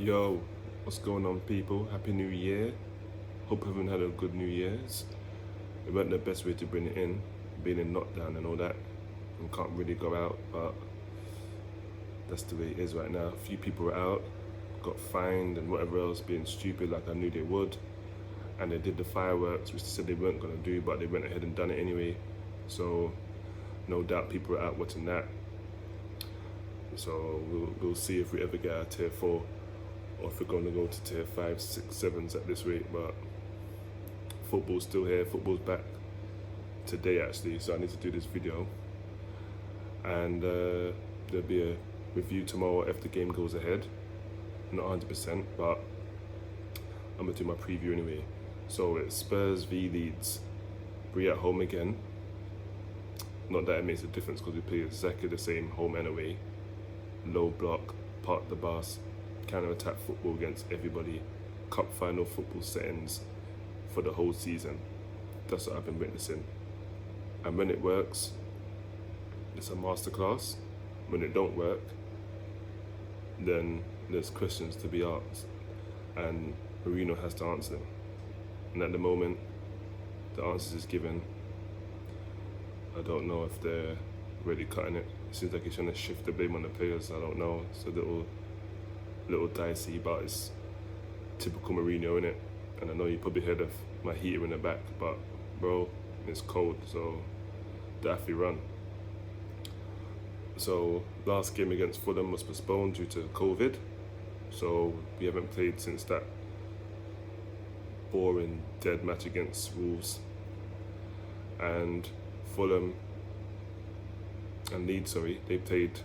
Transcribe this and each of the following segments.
Yo, what's going on, people? Happy New Year. Hope everyone had a good New Year's. It wasn't the best way to bring it in, being in lockdown and all that, and can't really go out, but that's the way it is right now. A few people were out, got fined and whatever else, being stupid like I knew they would, and they did the fireworks, which they said they weren't going to do, but they went ahead and done it anyway. So no doubt people are out watching that. So we'll see if we ever get out of tier 4, or if we're going to go to tier 5, 6, 7s at this rate. But football's still here, football's back today actually, so I need to do this video, and there'll be a review tomorrow if the game goes ahead. Not 100%, but I'm going to do my preview anyway. So it's Spurs v Leeds. We're at home again. Not that it makes a difference because we play exactly the same home and away. Low block, park the bus, counter-attack football against everybody, cup final football settings for the whole season. That's what I've been witnessing. And when it works, it's a masterclass. When it don't work, then there's questions to be asked, and Mourinho has to answer them. And at the moment, the answers is given. I don't know if they're really cutting it. It seems like he's trying to shift the blame on the players. I don't know. It's a little dicey, but it's typical Mourinho, innit? And I know you probably heard of my heater in the back, but bro, it's cold, so daffy run. So last game against Fulham was postponed due to COVID, so we haven't played since that boring dead match against Wolves. And Fulham and Leeds, they played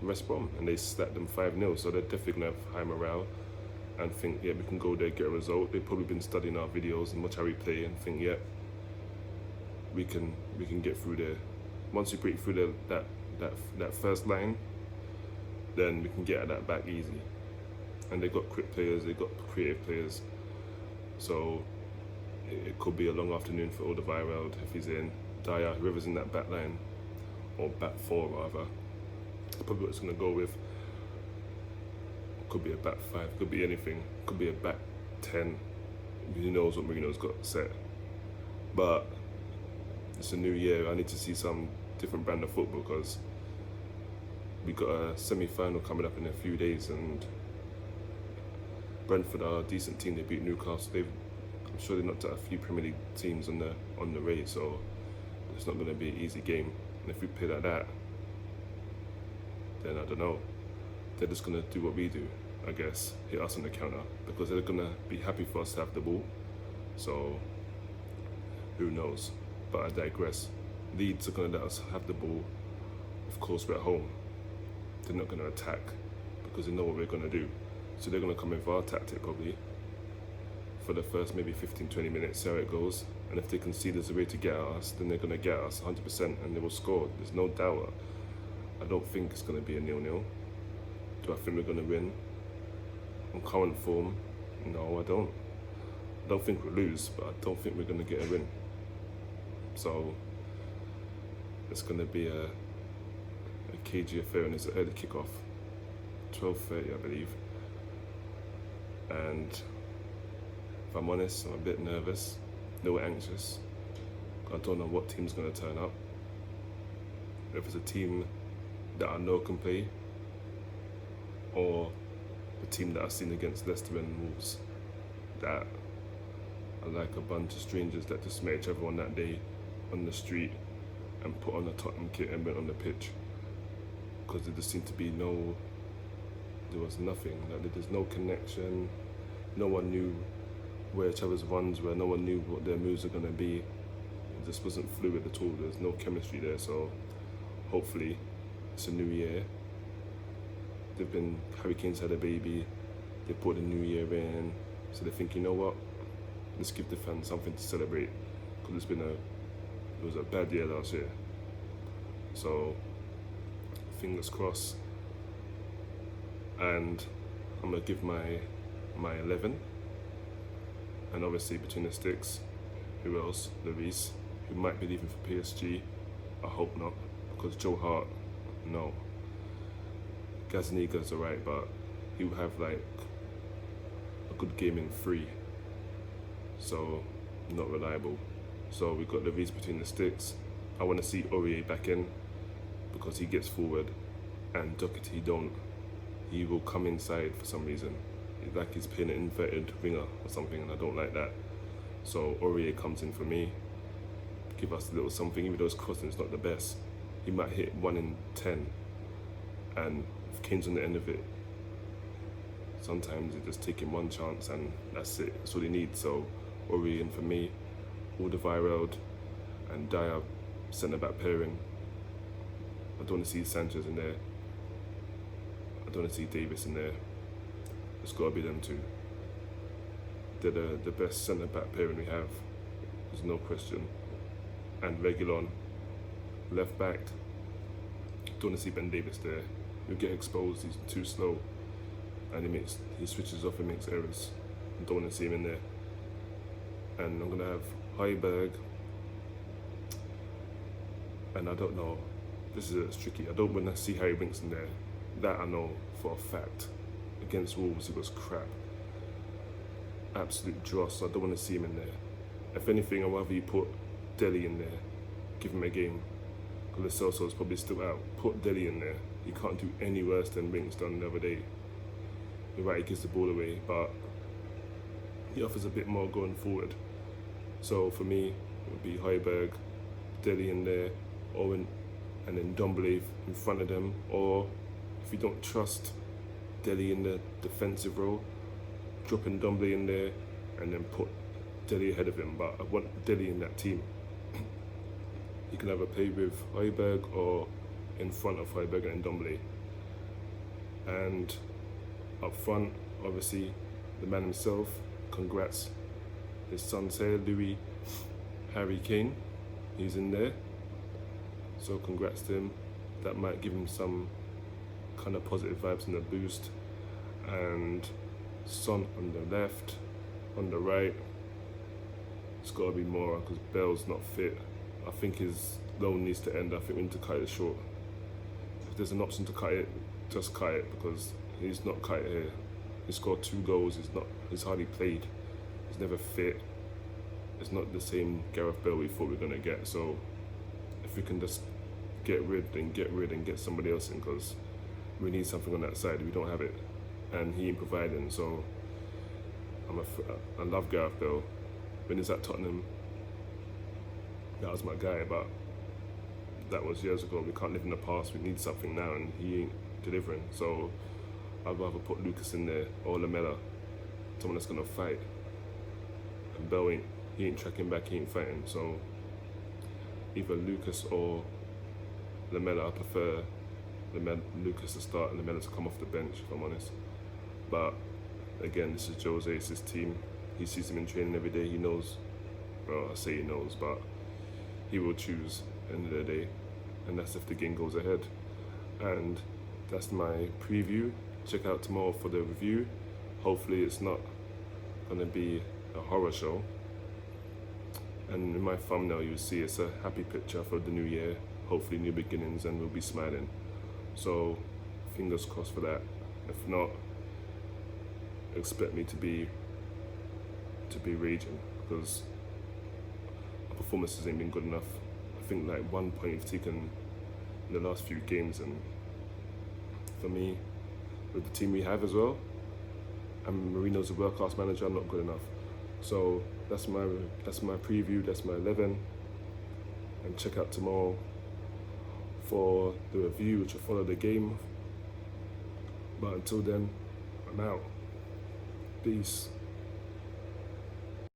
West Brom and they slapped them 5-0, so they're definitely going to have high morale and think, yeah, we can go there, get a result. They've probably been studying our videos and watch how we play and think, yeah, we can get through there. Once we break through that first line, then we can get at that back easy. And they got quick players, they got creative players, so it could be a long afternoon for Alderweireld if he's in. Dyer, whoever's in that back line, or back 4 rather, probably what it's going to go with. Could be a back 5, could be anything, could be a back 10. Who knows what Mourinho's got set. But it's a new year, I need to see some different brand of football, because we got a semi-final coming up in a few days, and Brentford are a decent team. They beat Newcastle. I'm sure they knocked out a few Premier League teams on the way, so it's not going to be an easy game. And if we play like that, then I don't know. They're just going to do what we do, I guess, hit us on the counter, because they're going to be happy for us to have the ball. So who knows? But I digress. Leeds are going to let us have the ball. Of course, we're at home. They're not going to attack because they know what we're going to do. So they're going to come in with our tactic probably for the first maybe 15-20 minutes, see how it goes. And if they can see there's a way to get at us, then they're going to get us 100% and they will score. There's no doubt. I don't think it's going to be a 0-0. Do I think we're going to win? On current form, no, I don't. I don't think we'll lose, but I don't think we're going to get a win. So it's going to be a cagey affair, and it's an early kickoff, 12:30 I believe. And if I'm honest, I'm a bit nervous, a little anxious. I don't know what team's going to turn up. If it's a team that I know can play, or the team that I've seen against Leicester and Wolves, that are like a bunch of strangers that just met each other on that day on the street and put on a Tottenham kit and went on the pitch. Because there just seemed to be there was nothing, like there's no connection, no one knew where each other's runs were, no one knew what their moves are going to be. It just wasn't fluid at all, there's no chemistry there. So hopefully it's a new year. Harry Kane's had a baby, they put the new year in, so they think, you know what, let's give the fans something to celebrate, because it was a bad year last year. So fingers crossed. And I'm going to give my 11. And obviously between the sticks, who else? Lloris, who might be leaving for PSG. I hope not, because Joe Hart, no. Gazaniga's alright, but he'll have like a good game in 3. So not reliable. So we've got Leeds between the sticks. I want to see Aurier back in because he gets forward, and Doherty don't. He will come inside for some reason. It's like he's playing an inverted winger or something, and I don't like that. So Aurier comes in for me, give us a little something. Even though his crossing is not the best, he might hit 1 in 10, and if Kane's on the end of it, sometimes it's just taking one chance and that's it. That's all he needs. So Aurier in for me, Alderweireld and Dyer centre back pairing. I don't want to see Sanchez in there. I don't want to see Davis in there. It's got to be them two. They're the best centre back pairing we have. There's no question. And Reguilon, left back. Don't want to see Ben Davis there. He'll get exposed. He's too slow, and he switches off and makes errors. I don't want to see him in there. And I'm gonna have Højbjerg. And I don't know. This is tricky. I don't want to see Harry Winks in there. That I know for a fact. Against Wolves, he was crap. Absolute dross. I don't want to see him in there. If anything, I'd rather you put Dele in there. Give him a game. Because Lo Celso's probably still out. Put Dele in there. He can't do any worse than Winks done the other day. You're right, he gives the ball away, but he offers a bit more going forward. So for me, it would be Højbjerg, Dele in there, and then Ndombele in front of them. Or if you don't trust Dele in the defensive role, drop Ndombele in there and then put Dele ahead of him. But I want Dele in that team. He can either play with Højbjerg or in front of Højbjerg and Ndombele. And up front, obviously, the man himself, congrats. His son's here, Harry Kane, he's in there. So congrats to him. That might give him some kind of positive vibes and a boost. And Son on the left, on the right. It's got to be more because Bell's not fit. I think his loan needs to end. I think we need to cut it short. If there's an option to cut it, just cut it, because he's not cut it here. He scored 2 goals. He's hardly played. He's never fit. It's not the same Gareth Bale we thought we were gonna get. So if we can just get rid and get somebody else in, because we need something on that side. We don't have it, and he ain't providing. So I love Gareth Bale. When he's at Tottenham, that was my guy, but that was years ago. We can't live in the past. We need something now, and he ain't delivering. So I'd rather put Lucas in there or Lamela, someone that's gonna fight. And Bell he ain't tracking back, he ain't fighting. So either Lucas or Lamela. I prefer Lucas to start and Lamela to come off the bench, if I'm honest. But again, this is Jose, it's his team. He sees him in training every day. He knows. Well, I say he knows, but he will choose at the end of the day, and that's if the game goes ahead. And that's my preview. Check out tomorrow for the review. Hopefully it's not gonna be a horror show. And in my thumbnail you'll see it's a happy picture for the new year. Hopefully new beginnings, and we'll be smiling. So fingers crossed for that. If not, expect me to be raging, because our performances ain't been good enough. I think like 1 point we've taken in the last few games, and for me, with the team we have as well, and Mourinho's a world-class manager, I'm not good enough. So that's my preview, that's my 11, and check out tomorrow for the review, which will follow the game. But until then, I'm out. Peace.